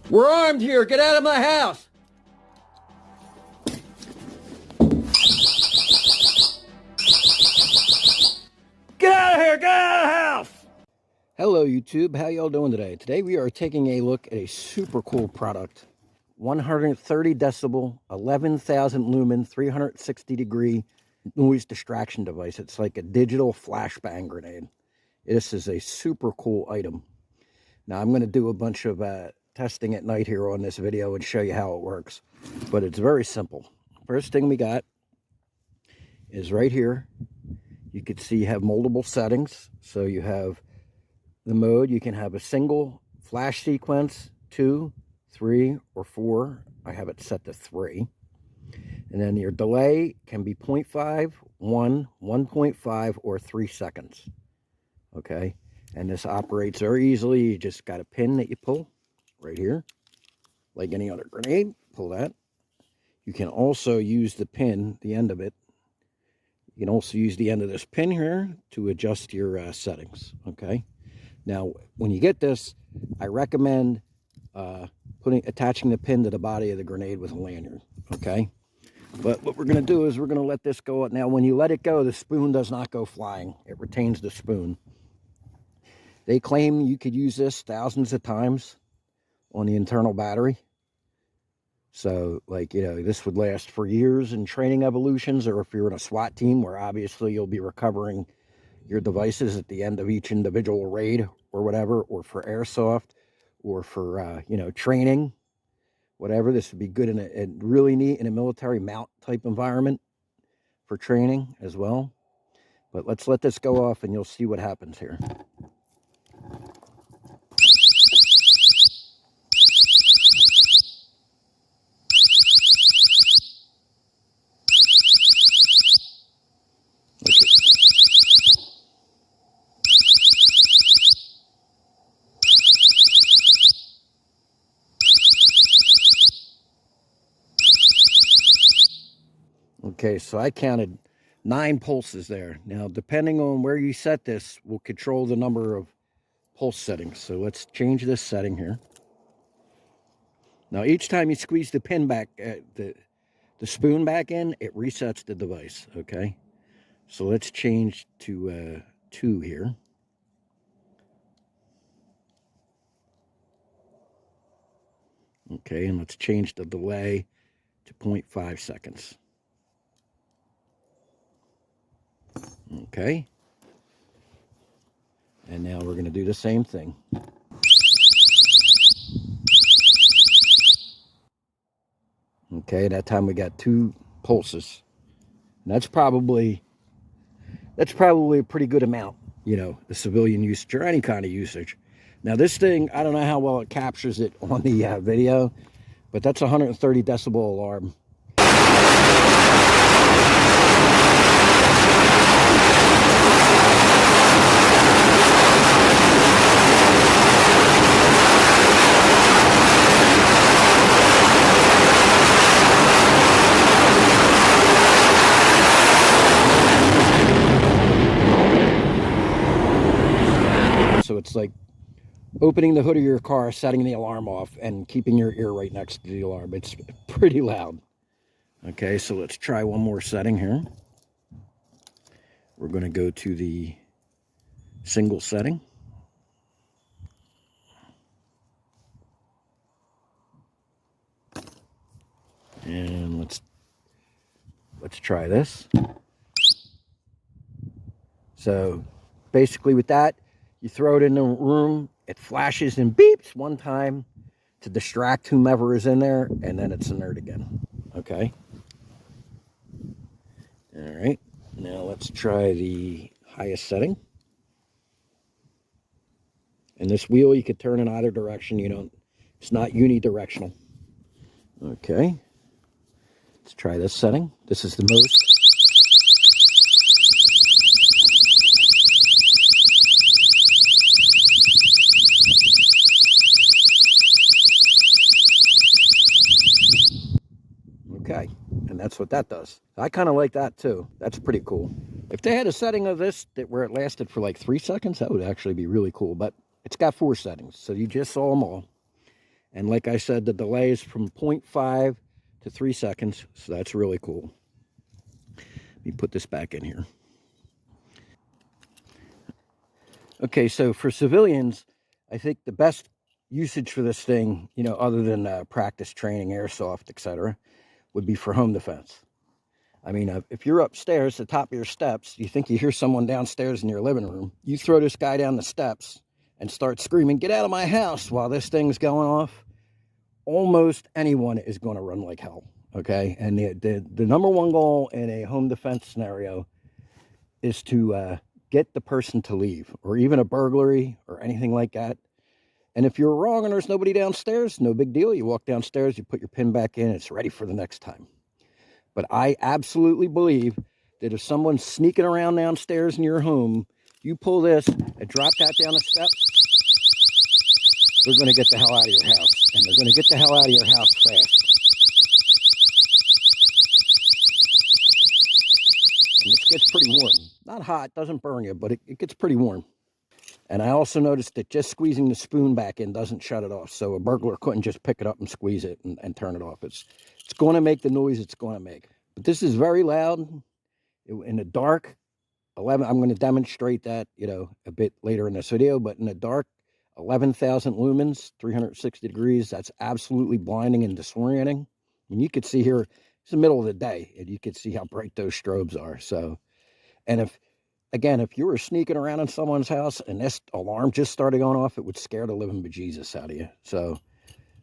We're armed here. Get out of my house. Get out of here. Get out of the house. Hello, YouTube. How y'all doing today? Today we are taking a look at a super cool product. 130 decibel, 11,000 lumen, 360 degree noise distraction device. It's like a digital flashbang grenade. This is a super cool item. Now I'm going to do a bunch of testing at night here on this video and show you how it works. But it's very simple. First thing we got is right here. You can see you have multiple settings. So you have the mode. You can have a single flash sequence, 2, 3, or 4. I have it set to 3. And then your delay can be 0.5, 1, 1.5, or 3 seconds. Okay. And this operates very easily. You just got a pin that you pull right here, like any other grenade. Pull that. You can also use the pin, the end of it. You can also use the end of this pin here to adjust your settings. Okay. Now, when you get this, I recommend attaching the pin to the body of the grenade with a lanyard. Okay. But what we're going to do is we're going to let this go. Now, when you let it go, the spoon does not go flying. It retains the spoon. They claim you could use this thousands of times on the internal battery. So, like, you know, this would last for years in training evolutions, or if you're in a SWAT team where obviously you'll be recovering your devices at the end of each individual raid or whatever, or for airsoft, or for, you know, training, whatever. This would be good in a really neat in a military mount type environment for training as well. But let's let this go off and you'll see what happens here. Okay, so I counted 9 pulses there. Now, depending on where you set this, will control the number of pulse settings. So let's change this setting here. Now, each time you squeeze the pin back, the spoon back in, it resets the device, okay? So let's change to 2 here. Okay, and let's change the delay to 0.5 seconds. Okay. And now we're going to do the same thing. Okay, that time we got 2 pulses. And that's probably a pretty good amount, you know, the civilian usage or any kind of usage. Now this thing, I don't know how well it captures it on the video, but that's a 130 decibel alarm. So it's like opening the hood of your car, setting the alarm off, and keeping your ear right next to the alarm. It's pretty loud. Okay, so let's try one more setting here. We're going to go to the single setting. And let's try this. So basically with that, you throw it in the room, it flashes and beeps one time to distract whomever is in there, and then it's inert again. Okay? All right. Now let's try the highest setting. And this wheel you could turn in either direction. It's not unidirectional. Okay. Let's try this setting. This is the most. Okay, and that's what that does. I kind of like that too. That's pretty cool. If they had a setting of this where it lasted for like 3 seconds, that would actually be really cool. But it's got 4 settings, so you just saw them all. And like I said, the delay is from 0.5 to 3 seconds, so that's really cool. Let me put this back in here. Okay, so for civilians, I think the best usage for this thing, you know, other than practice training, airsoft, etc., would be for home defense. I mean, if you're upstairs, the top of your steps, you think you hear someone downstairs in your living room, you throw this guy down the steps and start screaming, "Get out of my house," while this thing's going off, almost anyone is going to run like hell, okay? And the number one goal in a home defense scenario is to get the person to leave, or even a burglary or anything like that. And if you're wrong and there's nobody downstairs, no big deal. You walk downstairs, you put your pin back in, it's ready for the next time. But I absolutely believe that if someone's sneaking around downstairs in your home, you pull this and drop that down the steps, they're going to get the hell out of your house. And they're going to get the hell out of your house fast. And this gets pretty warm. Not hot, doesn't burn you, but it gets pretty warm. And I also noticed that just squeezing the spoon back in doesn't shut it off. So a burglar couldn't just pick it up and squeeze it and turn it off. It's going to make the noise it's going to make. But this is very loud. In the dark, 11, I'm going to demonstrate that, you know, a bit later in this video. But in the dark, 11,000 lumens, 360 degrees. That's absolutely blinding and disorienting. And you could see here, it's the middle of the day, and you could see how bright those strobes are. So, and if, again, if you were sneaking around in someone's house and this alarm just started going off, it would scare the living bejesus out of you. So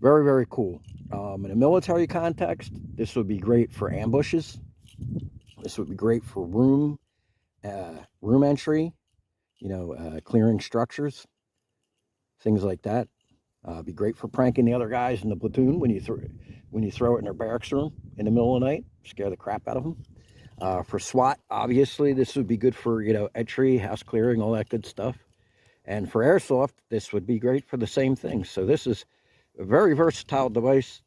very, very cool. In a military context, this would be great for ambushes. This would be great for room entry, you know, clearing structures, things like that. Be great for pranking the other guys in the platoon when you throw it in their barracks room in the middle of the night, scare the crap out of them. For SWAT, obviously, this would be good for, you know, entry, house clearing, all that good stuff. And for airsoft, this would be great for the same thing. So this is a very versatile device.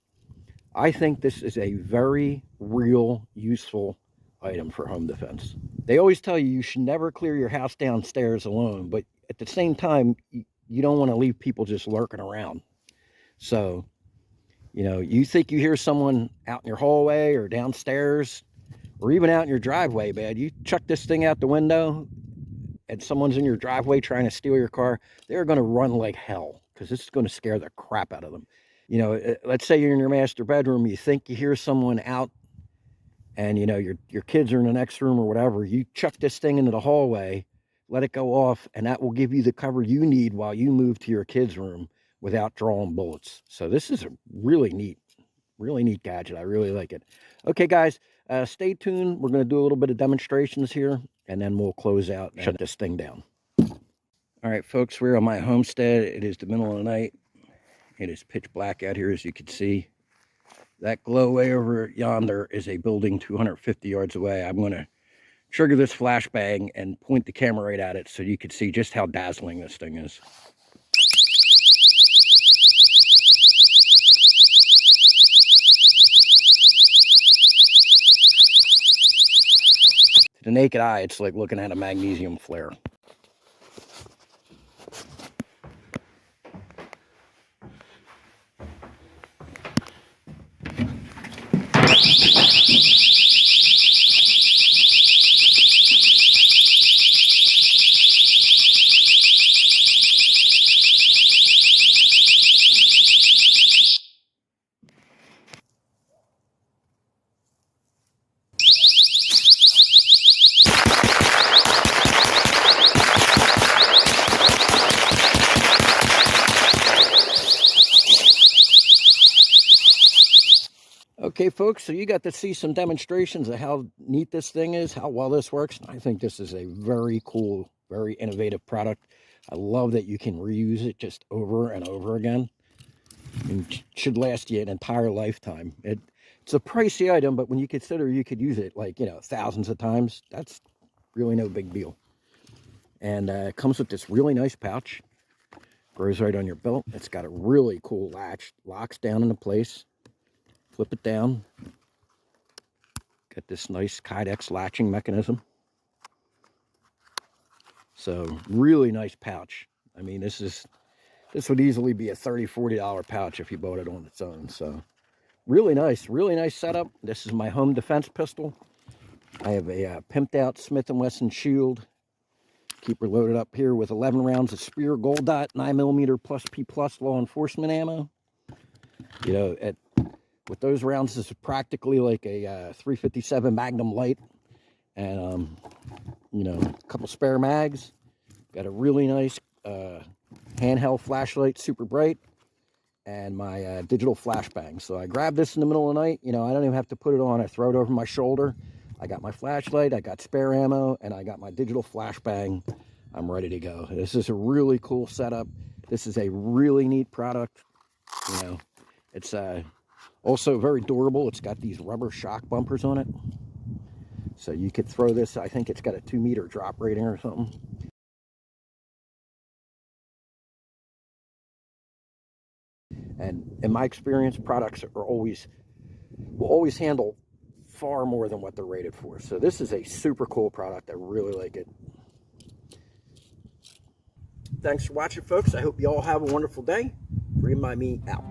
I think this is a very real, useful item for home defense. They always tell you you should never clear your house downstairs alone, but at the same time, you don't want to leave people just lurking around. So, you know, you think you hear someone out in your hallway or downstairs or even out in your driveway, man, you chuck this thing out the window and someone's in your driveway trying to steal your car, they're going to run like hell because this is going to scare the crap out of them. You know, let's say you're in your master bedroom, you think you hear someone out and, you know, your kids are in the next room or whatever, you chuck this thing into the hallway, let it go off, and that will give you the cover you need while you move to your kids' room without drawing bullets. So this is a really neat gadget. I really like it. Okay, guys, stay tuned. We're going to do a little bit of demonstrations here, and then we'll close out and shut this thing down. All right, folks, we're on my homestead. It is the middle of the night. It is pitch black out here, as you can see. That glow way over yonder is a building 250 yards away. I'm going to trigger this flashbang and point the camera right at it so you can see just how dazzling this thing is. To the naked eye, it's like looking at a magnesium flare. Okay, folks, so you got to see some demonstrations of how neat this thing is, how well this works. I think this is a very cool, very innovative product. I love that you can reuse it just over and over again. It should last you an entire lifetime. It's a pricey item, but when you consider you could use it like, you know, thousands of times, that's really no big deal. And it comes with this really nice pouch. Goes right on your belt. It's got a really cool latch. Locks down into place. Flip it down. Got this nice Kydex latching mechanism. So really nice pouch. I mean, this is This would easily be a $30, $40 pouch if you bought it on its own. So really nice setup. This is my home defense pistol. I have a pimped out Smith & Wesson Shield. Keep her loaded up here with 11 rounds of Spear Gold Dot 9mm plus P plus law enforcement ammo. You know, with those rounds, this is practically like a 357 Magnum Light. And, you know, a couple spare mags. Got a really nice handheld flashlight, super bright. And my digital flashbang. So I grabbed this in the middle of the night. You know, I don't even have to put it on. I throw it over my shoulder. I got my flashlight, I got spare ammo, and I got my digital flashbang. I'm ready to go. This is a really cool setup. This is a really neat product. You know, it's also very durable. It's got these rubber shock bumpers on it. So you could throw this, I think it's got a 2-meter drop rating or something. And in my experience, products will always handle far more than what they're rated for. So this is a super cool product. I really like it. Thanks for watching, folks. I hope you all have a wonderful day. Remind me out.